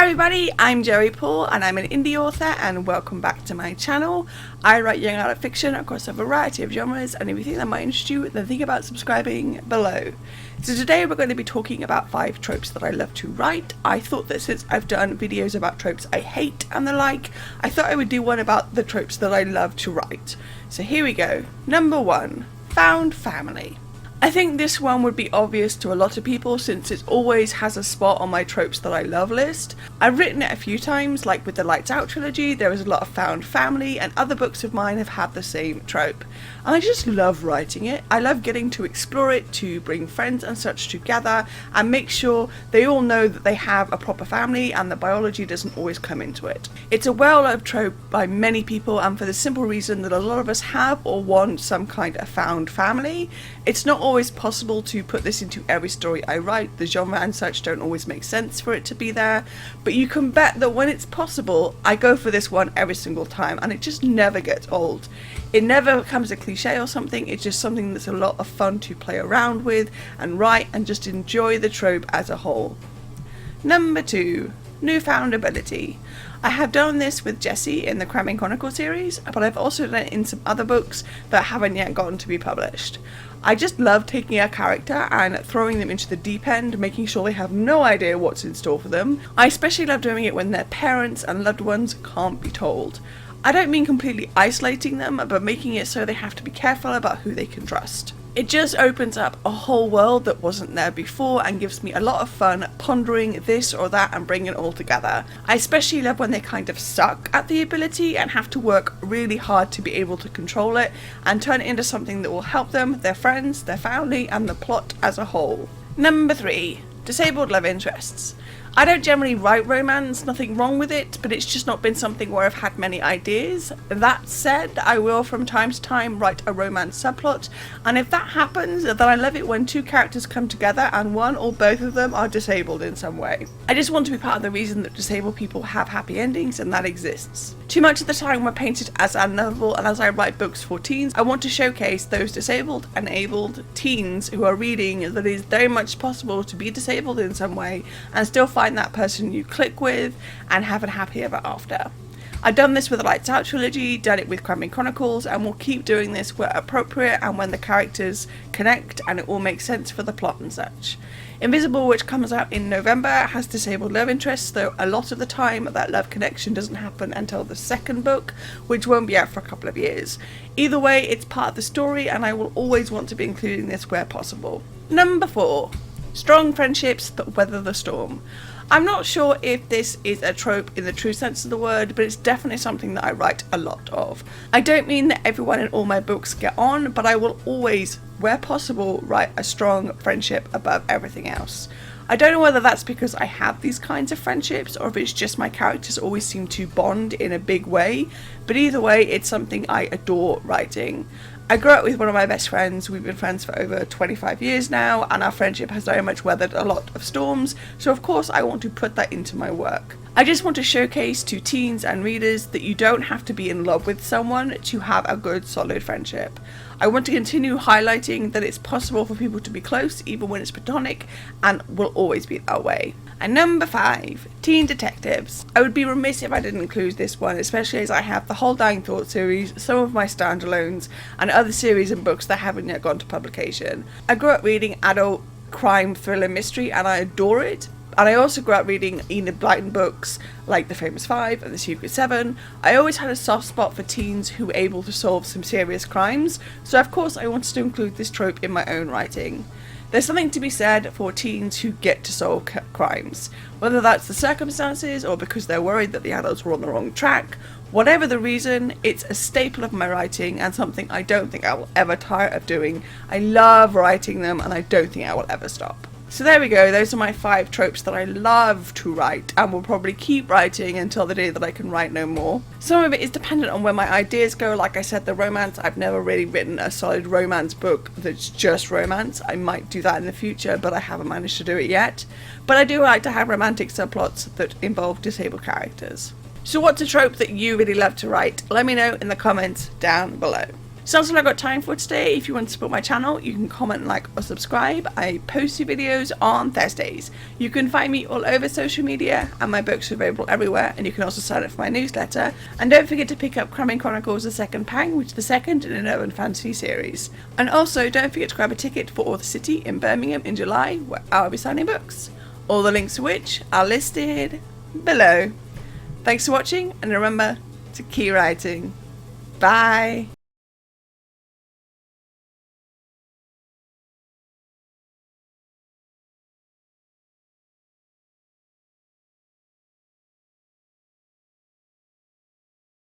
everybody, I'm Joey Paul and I'm an indie author, and welcome back to my channel. I write young adult fiction across a variety of genres, and if you think that might interest you, then think about subscribing below. So today we're going to be talking about 5 tropes that I love to write. I thought that since I've done videos about tropes I hate and the like, I thought I would do one about the tropes that I love to write. So here we go. Number 1. Found family. I think this one would be obvious to a lot of people since it always has a spot on my tropes that I love list. I've written it a few times, like with the Lights Out trilogy, there is a lot of found family, and other books of mine have had the same trope. And I just love writing it. I love getting to explore it, to bring friends and such together and make sure they all know that they have a proper family and that biology doesn't always come into it. It's a well-loved trope by many people, and for the simple reason that a lot of us have or want some kind of found family. It's not always possible to put this into every story I write. The genre and such don't always make sense for it to be there, but you can bet that when it's possible, I go for this one every single time, and it just never gets old. It never becomes a cliche or something. It's just something that's a lot of fun to play around with and write and just enjoy the trope as a whole. Number 2. Newfound ability. I have done this with Jessie in the Cramming Chronicle series, but I've also done it in some other books that haven't yet gotten to be published. I just love taking a character and throwing them into the deep end, making sure they have no idea what's in store for them. I especially love doing it when their parents and loved ones can't be told. I don't mean completely isolating them, but making it so they have to be careful about who they can trust. It just opens up a whole world that wasn't there before and gives me a lot of fun pondering this or that and bringing it all together. I especially love when they kind of suck at the ability and have to work really hard to be able to control it and turn it into something that will help them, their friends, their family, and the plot as a whole. Number 3. Disabled love interests. I don't generally write romance, nothing wrong with it, but it's just not been something where I've had many ideas. That said, I will from time to time write a romance subplot, and if that happens, then I love it when 2 characters come together and one or both of them are disabled in some way. I just want to be part of the reason that disabled people have happy endings, and that exists. Too much of the time we're painted as unlovable, and as I write books for teens, I want to showcase those disabled and abled teens who are reading that it is very much possible to be disabled in some way and still find that person you click with and have a happy ever after. I've done this with the Lights Out trilogy, done it with Cramming Chronicles, and will keep doing this where appropriate and when the characters connect and it all makes sense for the plot and such. Invisible, which comes out in November, has disabled love interests, though a lot of the time that love connection doesn't happen until the second book, which won't be out for a couple of years. Either way, it's part of the story, and I will always want to be including this where possible. Number 4. Strong friendships that weather the storm. I'm not sure if this is a trope in the true sense of the word, but it's definitely something that I write a lot of. I don't mean that everyone in all my books get on, but I will always, where possible, write a strong friendship above everything else. I don't know whether that's because I have these kinds of friendships or if it's just my characters always seem to bond in a big way, but either way, it's something I adore writing. I grew up with one of my best friends. We've been friends for over 25 years now, and our friendship has very much weathered a lot of storms, so of course I want to put that into my work. I just want to showcase to teens and readers that you don't have to be in love with someone to have a good, solid friendship. I want to continue highlighting that it's possible for people to be close even when it's platonic, and will always be that way. And number 5, teen detectives. I would be remiss if I didn't include this one, especially as I have the whole Dying Thought series, some of my standalones, and other series and books that haven't yet gone to publication. I grew up reading adult crime, thriller, mystery, and I adore it. And I also grew up reading Enid Blyton books like The Famous Five and The Secret Seven. I always had a soft spot for teens who were able to solve some serious crimes, so of course I wanted to include this trope in my own writing. There's something to be said for teens who get to solve crimes, whether that's the circumstances or because they're worried that the adults were on the wrong track. Whatever the reason, it's a staple of my writing and something I don't think I will ever tire of doing. I love writing them and I don't think I will ever stop. So there we go, those are my 5 tropes that I love to write and will probably keep writing until the day that I can write no more. Some of it is dependent on where my ideas go. Like I said, the romance, I've never really written a solid romance book that's just romance. I might do that in the future, but I haven't managed to do it yet. But I do like to have romantic subplots that involve disabled characters. So what's a trope that you really love to write? Let me know in the comments down below. So that's all I've got time for today. If you want to support my channel, you can comment, like, or subscribe. I post new videos on Thursdays. You can find me all over social media, and my books are available everywhere, and you can also sign up for my newsletter. And don't forget to pick up Cramming Chronicles: The Second Pang, which is the second in an urban fantasy series. And also, don't forget to grab a ticket for Author City in Birmingham in July, where I'll be signing books. All the links to which are listed below. Thanks for watching, and remember to keep writing. Bye!